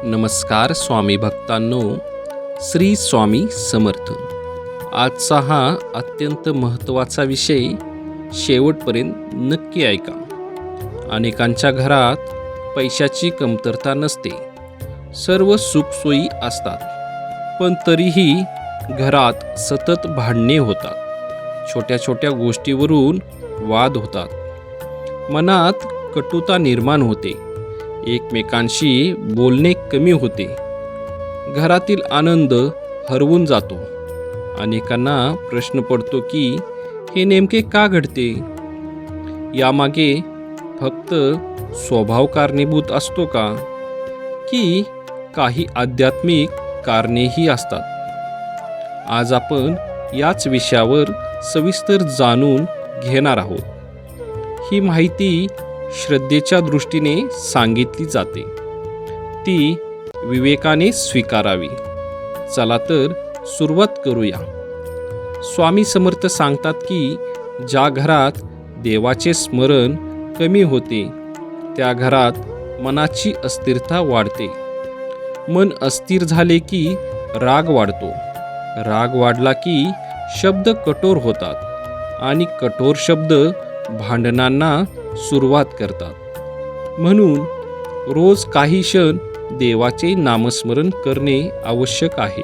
नमस्कार स्वामी भक्तांनो, श्री स्वामी समर्थ. आजचा हा अत्यंत महत्त्वाचा विषय शेवटपर्यंत नक्की ऐका. अनेकांच्या घरात पैशाची कमतरता नसते, सर्व सुखसोयी असतात, पण तरीही घरात सतत भांडणे होतात. छोट्या छोट्या गोष्टीवरून वाद होतात, मनात कटुता निर्माण होते, एकमेकांशी बोलणे कमी होते, घरातील आनंद हरवून जातो. अनेकांना प्रश्न पडतो की हे नेमके का घडते. यामागे फक्त स्वभाव कारणीभूत असतो का, की काही आध्यात्मिक कारणेही असतात. आज आपण याच विषयावर सविस्तर जाणून घेणार आहोत. ही माहिती श्रद्धेच्या दृष्टीने सांगितली जाते, ती विवेकाने स्वीकारावी. चला तर सुरुवात करूया. स्वामी समर्थ सांगतात की ज्या घरात देवाचे स्मरण कमी होते, त्या घरात मनाची अस्थिरता वाढते. मन अस्थिर झाले की राग वाढतो, राग वाढला की शब्द कठोर होतात आणि कठोर शब्द भांडणांना सुरुवात करतात. म्हणून रोज काही क्षण देवाचे नामस्मरण करणे आवश्यक आहे.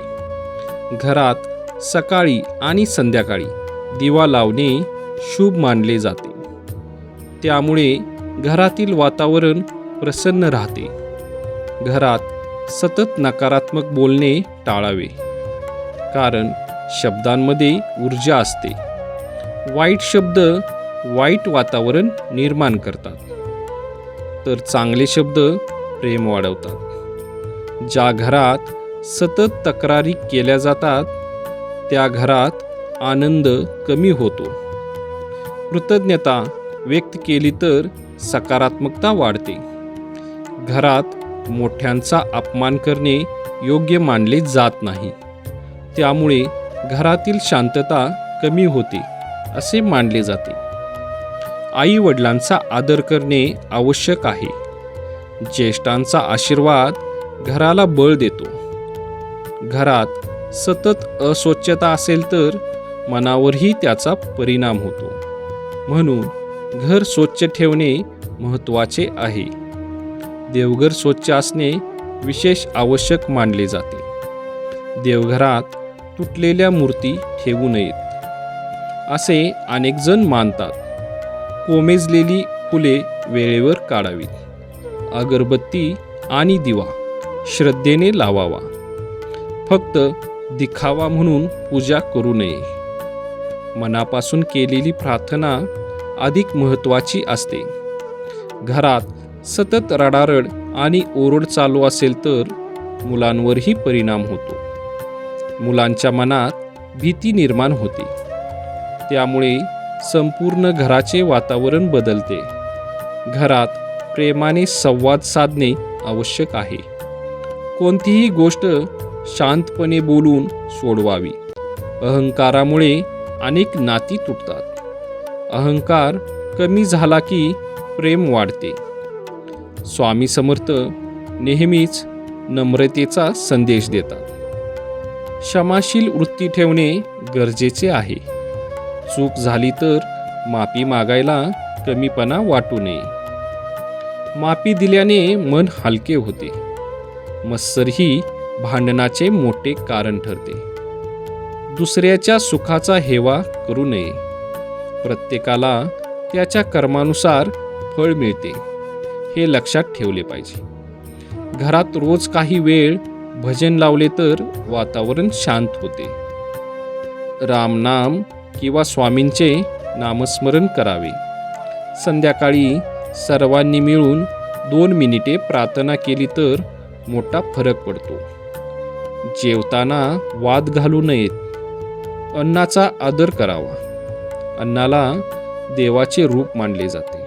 घरात सकाळी आणि संध्याकाळी दिवा लावणे शुभ मानले जाते. त्यामुळे घरातील वातावरण प्रसन्न राहते. घरात सतत नकारात्मक बोलणे टाळावे, कारण शब्दांमध्ये ऊर्जा असते. वाईट शब्द वाईट वातावरण निर्माण करतात, तर चांगले शब्द प्रेम वाढवतात. ज्या घरात सतत तक्रारी केल्या जातात, त्या घरात आनंद कमी होतो. कृतज्ञता व्यक्त केली तर सकारात्मकता वाढते. घरात मोठ्यांचा अपमान करणे योग्य मानले जात नाही, त्यामुळे घरातील शांतता कमी होते असे मानले जाते. आई वडिलांचा आदर करणे आवश्यक आहे. ज्येष्ठांचा आशीर्वाद घराला बळ देतो. घरात सतत अस्वच्छता असेल तर मनावरही त्याचा परिणाम होतो. म्हणून घर स्वच्छ ठेवणे महत्त्वाचे आहे. देवघर स्वच्छ असणे विशेष आवश्यक मानले जाते. देवघरात तुटलेल्या मूर्ती ठेवू नयेत असे अनेक जण मानतात. कोमेजलेली फुले वेळेवर काढावीत. अगरबत्ती आणि दिवा श्रद्धेने लावावा. फक्त दिखावा म्हणून पूजा करू नये. मनापासून केलेली प्रार्थना अधिक महत्त्वाची असते. घरात सतत रडारड आणि ओरड चालू असेल तर मुलांवरही परिणाम होतो. मुलांच्या मनात भीती निर्माण होते, त्यामुळे संपूर्ण घराचे वातावरण बदलते. घरात प्रेमाने संवाद साधणे आवश्यक आहे. कोणतीही गोष्ट शांतपणे बोलून सोडवावी. अहंकारामुळे अनेक नाती तुटतात. अहंकार कमी झाला की प्रेम वाढते. स्वामी समर्थ नेहमीच नम्रतेचा संदेश देतात. क्षमाशील वृत्ती ठेवणे गरजेचे आहे. चूक झाली तर माफी मागायला कमीपणा वाटू नये. माफी दिल्याने मन हलके होते. मत्सर ही भांडणाचे मोठे कारण ठरते. दुसऱ्याच्या सुखाचा हेवा करू नये. प्रत्येकाला त्याच्या कर्मानुसार फळ मिळते, हे लक्षात ठेवले पाहिजे. घरात रोज काही वेळ भजन लावले तर वातावरण शांत होते. रामनाम किंवा स्वामींचे नामस्मरण करावे. संध्याकाळी सर्वांनी मिळून 2 मिनिटे प्रार्थना केली तर मोठा फरक पडतो. जेवताना वाद घालू नयेत. अन्नाचा आदर करावा. अन्नाला देवाचे रूप मानले जाते.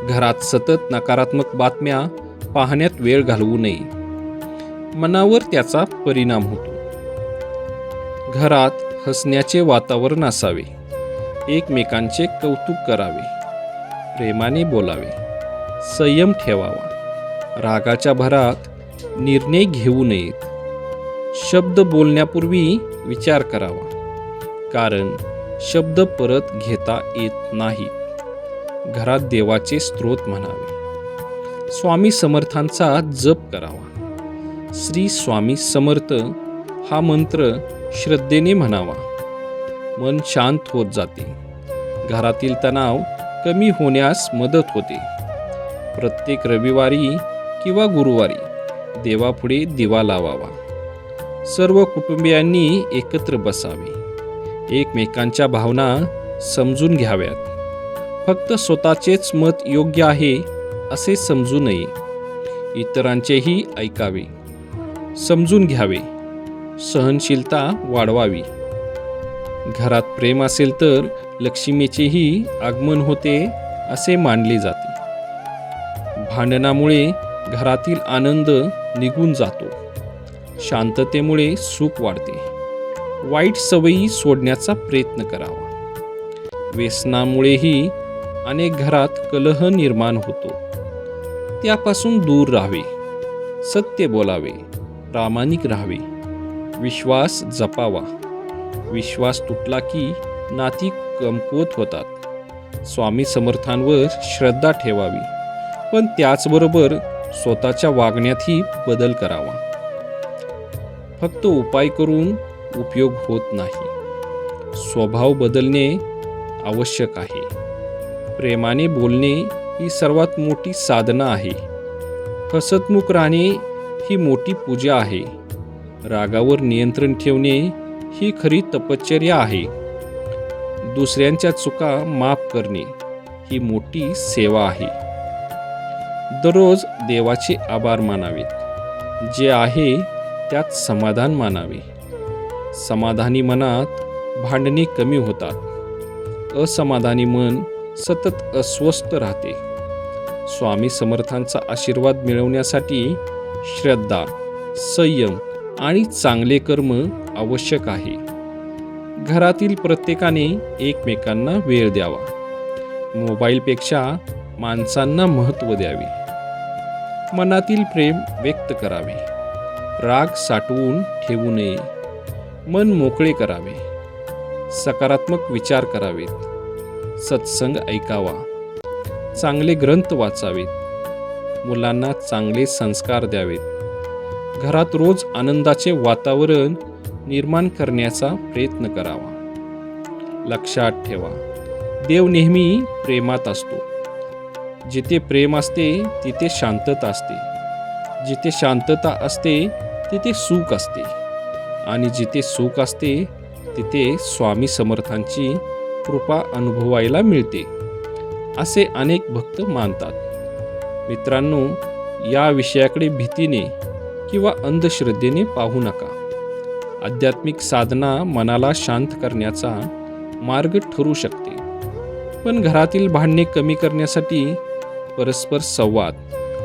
घरात सतत नकारात्मक बातम्या पाहण्यात वेळ घालवू नये. मनावर त्याचा परिणाम होतो. घरात हसण्याचे वातावरण असावे. एकमेकांचे कौतुक करावे. प्रेमाने बोलावे. संयम ठेवावा. रागाच्या भरात निर्णय घेऊ नयेत. शब्द बोलण्यापूर्वी विचार करावा, कारण शब्द परत घेता येत नाही. घरात देवाचे स्तोत्र म्हणावे. स्वामी समर्थांचा जप करावा. श्री स्वामी समर्थ हा मंत्र श्रद्धेने म्हणावा. मन शांत होत जाते. घरातील तणाव कमी होण्यास मदत होते. प्रत्येक रविवारी किंवा गुरुवारी देवापुढे दिवा लावावा. सर्व कुटुंबियांनी एकत्र बसावे. एकमेकांच्या भावना समजून घ्याव्यात. फक्त स्वतःचेच मत योग्य आहे असे समजू नये. इतरांचेही ऐकावे, समजून घ्यावे. सहनशीलता वाढवावी. घरात प्रेम असेल तर लक्ष्मीचेही आगमन होते असे मानले जाते. भांडणामुळे घरातील आनंद निघून जातो. शांततेमुळे सुख वाढते. वाईट सवयी सोडण्याचा प्रयत्न करावा. व्यसनामुळेही अनेक घरात कलह निर्माण होतो. त्यापासून दूर राहावे. सत्य बोलावे. प्रामाणिक राहावे. विश्वास जपावा. विश्वास तुटला की नाती कमकुवत होतात. स्वामी समर्थांवर श्रद्धा ठेवावी, पण त्याचबरोबर स्वतःच्या वागण्यातही बदल करावा. फक्त उपाय करून उपयोग होत नाही. स्वभाव बदलणे आवश्यक आहे. प्रेमाने बोलणे ही सर्वात मोठी साधना आहे. हसतमुख राहणे ही मोठी पूजा आहे. रागावर नियंत्रण ठेवणे ही खरी तपश्चर्या आहे. दुसऱ्यांच्या चुका माफ करणे ही मोठी सेवा आहे. दररोज देवाचे आभार मानावेत. जे आहे त्यात समाधान मानावे. समाधानी मनात भांडणे कमी होतात. असमाधानी मन सतत अस्वस्थ राहते. स्वामी समर्थांचा आशीर्वाद मिळवण्यासाठी श्रद्धा, संयम आणि चांगले कर्म आवश्यक आहे. घरातील प्रत्येकाने एकमेकांना वेळ द्यावा. मोबाईलपेक्षा माणसांना महत्त्व द्यावे. मनातील प्रेम व्यक्त करावे. राग साठवून ठेवू नये. मन मोकळे करावे. सकारात्मक विचार करावेत. सत्संग ऐकावा. चांगले ग्रंथ वाचावेत. मुलांना चांगले संस्कार द्यावेत. घरात रोज आनंदाचे वातावरण निर्माण करण्याचा प्रयत्न करावा. लक्षात ठेवा, देव नेहमी प्रेमात असतो. जिथे प्रेम असते तिथे शांतता असते. जिथे शांतता असते तिथे सुख असते. आणि जिथे सुख असते तिथे स्वामी समर्थांची कृपा अनुभवायला मिळते, असे अनेक भक्त मानतात. मित्रांनो, या विषयाकडे भीतीने किंवा अंधश्रद्धेने पाहू नका. आध्यात्मिक साधना मनाला शांत करण्याचा मार्ग ठरू शकते. पण घरातील भांडणे कमी करण्यासाठी परस्पर संवाद,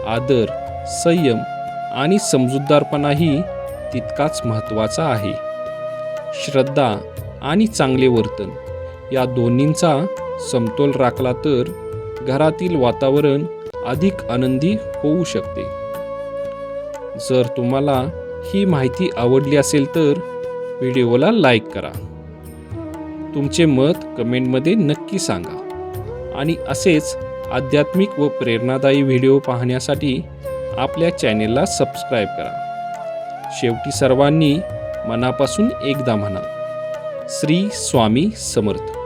आदर, संयम आणि समजूतदारपणाही तितकाच महत्त्वाचा आहे. श्रद्धा आणि चांगले वर्तन या दोन्हींचा समतोल राखला तर घरातील वातावरण अधिक आनंदी होऊ शकते. जर तुम्हाला ही माहिती आवडली असेल तर व्हिडिओला लाईक करा. तुमचे मत कमेंटमध्ये नक्की सांगा. आणि असेच आध्यात्मिक व प्रेरणादायी व्हिडिओ पाहण्यासाठी आपल्या चॅनेलला सबस्क्राईब करा. शेवटी सर्वांनी मनापासून एकदा म्हणा, श्री स्वामी समर्थ.